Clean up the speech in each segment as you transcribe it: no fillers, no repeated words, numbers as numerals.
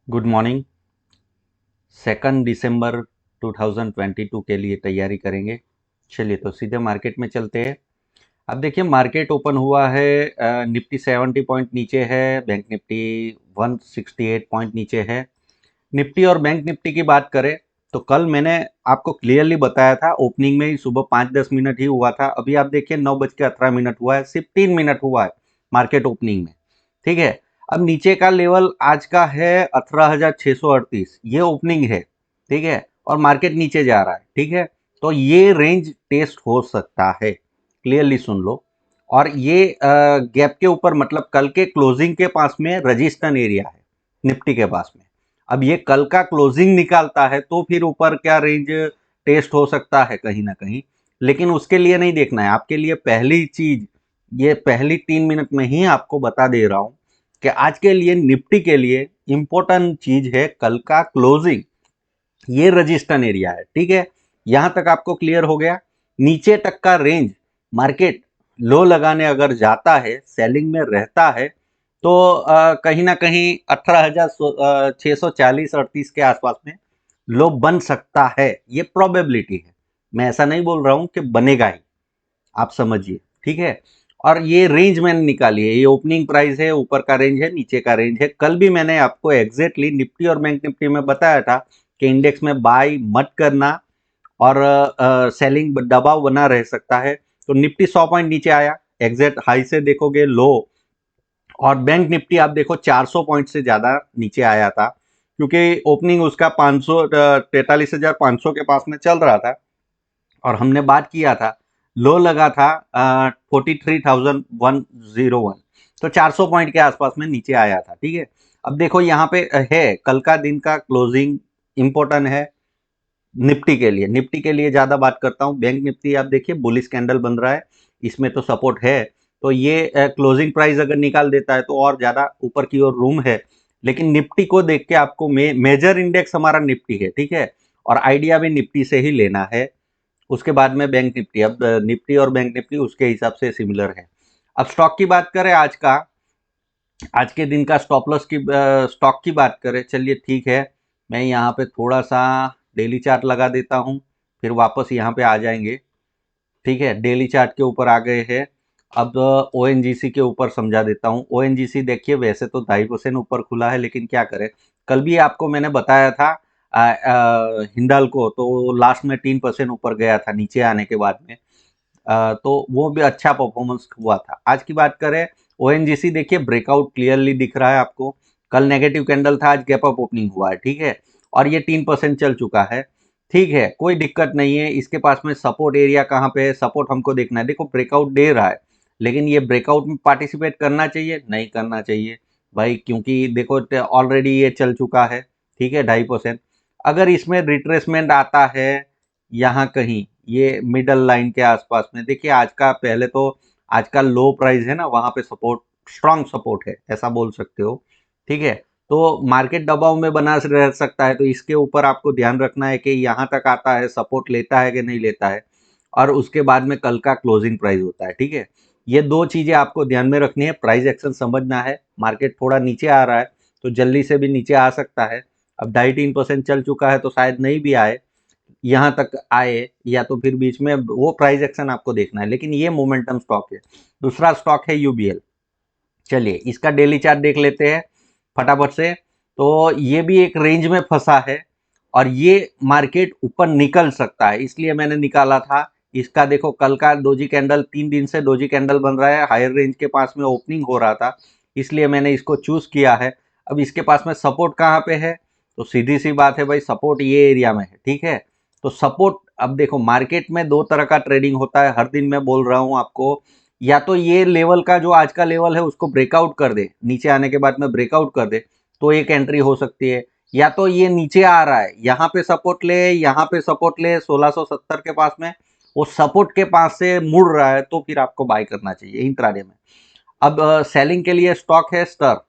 Good morning. 2 दिसंबर 2022 के लिए तैयारी करेंगे। चलिए तो सीधे मार्केट में चलते हैं। अब देखिए मार्केट ओपन हुआ है, निफ्टी 70 पॉइंट नीचे है, बैंक निफ्टी 168 पॉइंट नीचे है। निफ्टी और बैंक निफ्टी की बात करें तो कल मैंने आपको क्लियरली बताया था, ओपनिंग में ही सुबह 5-10 मिनट ही हुआ था। अभी आप देखिए 9:18 हुआ है, सिर्फ 3 मिनट हुआ है मार्केट ओपनिंग में। ठीक है। अब नीचे का लेवल आज का है 18,638, ये ओपनिंग है। ठीक है। और मार्केट नीचे जा रहा है। ठीक है। तो ये रेंज टेस्ट हो सकता है, क्लियरली सुन लो। और ये गैप के ऊपर, मतलब कल के क्लोजिंग के पास में रजिस्टेंस एरिया है निफ्टी के पास में। अब ये कल का क्लोजिंग निकालता है तो फिर ऊपर क्या रेंज टेस्ट हो सकता है कहीं ना कहीं। लेकिन उसके लिए नहीं देखना है, आपके लिए पहली चीज, ये पहली 3 मिनट में ही आपको बता दे रहा हूं कि आज के लिए निफ्टी के लिए इंपॉर्टेंट चीज है कल का क्लोजिंग। ये रजिस्टेंस एरिया है। ठीक है। यहां तक आपको क्लियर हो गया। नीचे तक का रेंज मार्केट लो लगाने अगर जाता है, सेलिंग में रहता है, तो कहीं ना कहीं 18,640-38 के आसपास में लो बन सकता है। ये प्रोबेबिलिटी है, मैं ऐसा नहीं बोल रहा हूं कि बनेगा ही, आप समझिए। ठीक है। और ये रेंज मैंने निकाली है, ये ओपनिंग प्राइस है, ऊपर का रेंज है, नीचे का रेंज है। कल भी मैंने आपको एग्जैक्टली निफ्टी और बैंक निफ्टी में बताया था कि इंडेक्स में बाय मत करना और सेलिंग दबाव बना रह सकता है। तो निफ्टी 100 पॉइंट नीचे आया, एग्जैक्ट हाई से देखोगे लो। और बैंक निफ्टी आप देखो 400 पॉइंट से ज्यादा नीचे आया था, क्योंकि ओपनिंग उसका 500 43,500 के पास में चल रहा था। और हमने बात किया था, लो लगा था 43,101, तो 400 पॉइंट के आसपास में नीचे आया था। ठीक है। अब देखो यहाँ पे है कल का दिन का क्लोजिंग इंपॉर्टेंट है निफ्टी के लिए। निफ्टी के लिए ज्यादा बात करता हूँ। बैंक निफ्टी आप देखिए बुलिश कैंडल बन रहा है, इसमें तो सपोर्ट है। तो ये क्लोजिंग प्राइस अगर निकाल देता है तो और ज्यादा ऊपर की ओर रूम है। लेकिन निफ्टी को देख के आपको मेजर इंडेक्स हमारा निफ्टी है। ठीक है। और आइडिया भी निफ्टी से ही लेना है। उसके बाद में बैंक निफ्टी। अब निफ्टी और बैंक निफ्टी उसके हिसाब से सिमिलर है। अब स्टॉक की बात करें, आज के दिन का स्टॉप लॉस की स्टॉक की बात करें, चलिए ठीक है। मैं यहाँ पे थोड़ा सा डेली चार्ट लगा देता हूँ, फिर वापस यहाँ पे आ जाएंगे। ठीक है। डेली चार्ट के ऊपर आ गए हैं। अब ओएनजीसी के ऊपर समझा देता हूँ। ओएनजीसी देखिए वैसे तो 2.5% ऊपर खुला है, लेकिन क्या करें, कल भी आपको मैंने बताया था हिंडाल्को तो लास्ट में 3% ऊपर गया था नीचे आने के बाद में। तो वो भी अच्छा परफॉर्मेंस हुआ था। आज की बात करें, ओएनजीसी देखिए ब्रेकआउट क्लियरली दिख रहा है आपको। कल नेगेटिव कैंडल था, आज गैप अप ओपनिंग हुआ है। ठीक है। और ये 3% चल चुका है। ठीक है, कोई दिक्कत नहीं है। इसके पास में सपोर्ट एरिया कहाँ पे है, सपोर्ट हमको देखना है। देखो ब्रेकआउट दे रहा है, लेकिन ये ब्रेकआउट में पार्टिसिपेट करना चाहिए, नहीं करना चाहिए भाई, क्योंकि देखो ऑलरेडी ये चल चुका है। ठीक है, 2.5%। अगर इसमें रिट्रेसमेंट आता है यहाँ कहीं, ये मिडल लाइन के आसपास में देखिए, आज का पहले तो आज का लो प्राइस है ना, वहां पे सपोर्ट, स्ट्रांग सपोर्ट है, ऐसा बोल सकते हो। ठीक है। तो मार्केट दबाव में बना रह सकता है, तो इसके ऊपर आपको ध्यान रखना है कि यहाँ तक आता है, सपोर्ट लेता है कि नहीं लेता है। और उसके बाद में कल का क्लोजिंग प्राइस होता है। ठीक है। ये दो चीजें आपको ध्यान में रखनी है। प्राइस एक्शन समझना है, मार्केट थोड़ा नीचे आ रहा है तो जल्दी से भी नीचे आ सकता है। अब 2.5-3% चल चुका है तो शायद नहीं भी आए, यहाँ तक आए, या तो फिर बीच में वो प्राइस एक्शन आपको देखना है। लेकिन ये मोमेंटम स्टॉक है। दूसरा स्टॉक है यूबीएल। चलिए इसका डेली चार्ट देख लेते हैं फटाफट से। तो ये भी एक रेंज में फंसा है और ये मार्केट ऊपर निकल सकता है, इसलिए मैंने निकाला था इसका। देखो कल का डोजी कैंडल, 3 दिन से डोजी कैंडल बन रहा है, हायर रेंज के पास में ओपनिंग हो रहा था, इसलिए मैंने इसको चूज किया है। अब इसके पास में सपोर्ट कहाँ पे है, तो सीधी सी बात है भाई, सपोर्ट ये एरिया में है। ठीक है। तो सपोर्ट, अब देखो मार्केट में दो तरह का ट्रेडिंग होता है, हर दिन मैं बोल रहा हूं आपको। या तो ये लेवल का जो आज का लेवल है उसको ब्रेकआउट कर दे, नीचे आने के बाद में ब्रेकआउट कर दे, तो एक एंट्री हो सकती है। या तो ये नीचे आ रहा है, यहाँ पे सपोर्ट ले, यहाँ पे सपोर्ट ले 1670 के पास में, वो सपोर्ट के पास से मुड़ रहा है तो फिर आपको बाय करना चाहिए इंट्राडे में। अब सेलिंग के लिए स्टॉक है स्टर।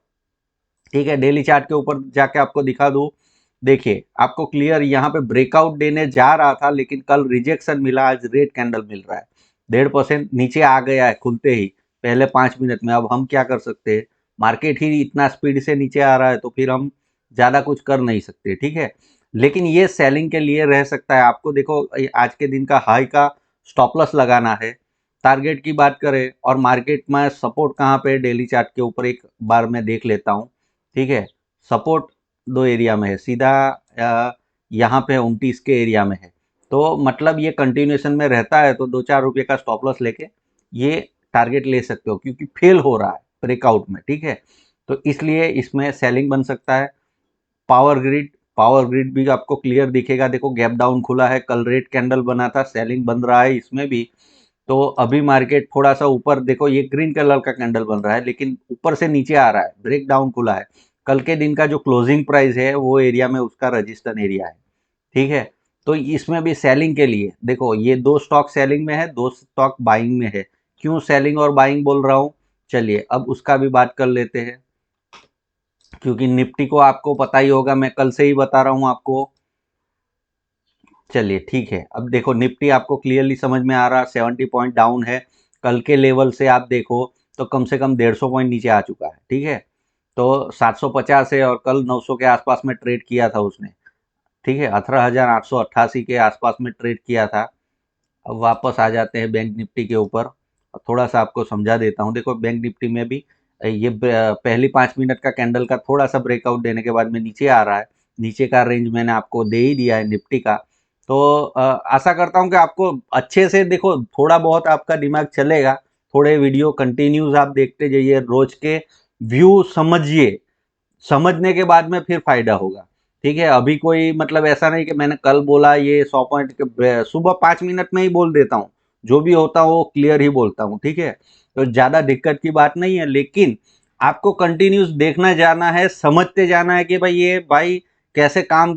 ठीक है, डेली चार्ट के ऊपर जाके आपको दिखा दूं। देखिए आपको क्लियर यहाँ पे ब्रेकआउट देने जा रहा था, लेकिन कल रिजेक्शन मिला, आज रेड कैंडल मिल रहा है। 1.5% नीचे आ गया है खुलते ही, पहले 5 मिनट में। अब हम क्या कर सकते हैं, मार्केट ही इतना स्पीड से नीचे आ रहा है तो फिर हम ज़्यादा कुछ कर नहीं सकते, ठीक है। लेकिन ये सेलिंग के लिए रह सकता है। आपको देखो आज के दिन का हाई का स्टॉप लॉस लगाना है। टारगेट की बात करें और मार्केट में सपोर्ट कहाँ पे, डेली चार्ट के ऊपर एक बार मैं देख लेता हूँ, ठीक है। सपोर्ट दो एरिया में है, सीधा यहाँ पे 29 के एरिया में है। तो मतलब ये कंटिन्यूएशन में रहता है तो 2-4 रुपये का स्टॉप लॉस लेके ये टारगेट ले सकते हो, क्योंकि फेल हो रहा है ब्रेकआउट में, ठीक है। तो इसलिए इसमें सेलिंग बन सकता है। पावर ग्रिड भी आपको क्लियर दिखेगा। देखो गैप डाउन खुला है, कल रेड कैंडल बना था, सेलिंग बन रहा है इसमें भी। तो अभी मार्केट थोड़ा सा ऊपर, देखो ये ग्रीन कलर का कैंडल बन रहा है लेकिन ऊपर से नीचे आ रहा है, ब्रेक डाउन खुला है। कल के दिन का जो क्लोजिंग प्राइस है वो एरिया में उसका रजिस्टर एरिया है, ठीक है। तो इसमें भी सेलिंग के लिए देखो ये 2 स्टॉक सेलिंग में है, 2 स्टॉक बाइंग में है। क्यों सेलिंग और बाइंग बोल रहा हूँ, चलिए अब उसका भी बात कर लेते हैं। क्योंकि निफ्टी को आपको पता ही होगा, मैं कल से ही बता रहा हूँ आपको। चलिए ठीक है, अब देखो निफ्टी आपको क्लियरली समझ में आ रहा, 70 पॉइंट डाउन है। कल के लेवल से आप देखो तो कम से कम 150 पॉइंट नीचे आ चुका है, ठीक है। तो 750 है और कल 900 के आसपास में ट्रेड किया था उसने, ठीक है। 18,888 के आसपास में ट्रेड किया था। अब वापस आ जाते हैं बैंक निफ्टी के ऊपर और थोड़ा सा आपको समझा देता हूँ। देखो बैंक निफ्टी में भी ये पहली 5 मिनट का कैंडल का थोड़ा सा ब्रेकआउट देने के बाद में नीचे आ रहा है। नीचे का रेंज मैंने आपको दे ही दिया है निफ्टी का। तो आशा करता हूँ कि आपको अच्छे से, देखो थोड़ा बहुत आपका दिमाग चलेगा। थोड़े वीडियो कंटिन्यूज आप देखते जाइए, रोज के व्यू समझिए, समझने के बाद में फिर फायदा होगा, ठीक है। अभी कोई मतलब ऐसा नहीं कि मैंने कल बोला ये 100 पॉइंट के, सुबह 5 मिनट में ही बोल देता हूँ। जो भी होता है वो क्लियर ही बोलता हूँ, ठीक है। तो ज़्यादा दिक्कत की बात नहीं है, लेकिन आपको कंटिन्यूस देखना जाना है, समझते जाना है कि भाई ये भाई कैसे काम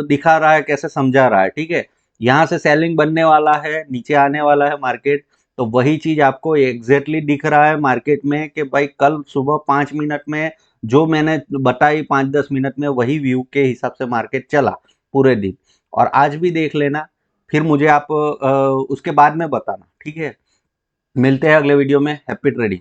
दिखा रहा है, कैसे समझा रहा है, ठीक है। यहाँ से सेलिंग बनने वाला है, नीचे आने वाला है मार्केट। तो वही चीज आपको एग्जैक्टली दिख रहा है मार्केट में कि भाई कल सुबह 5 मिनट में जो मैंने बताई, 5-10 मिनट में वही व्यू के हिसाब से मार्केट चला पूरे दिन। और आज भी देख लेना, फिर मुझे आप उसके बाद में बताना, ठीक है। मिलते हैं अगले वीडियो में। Happy trading.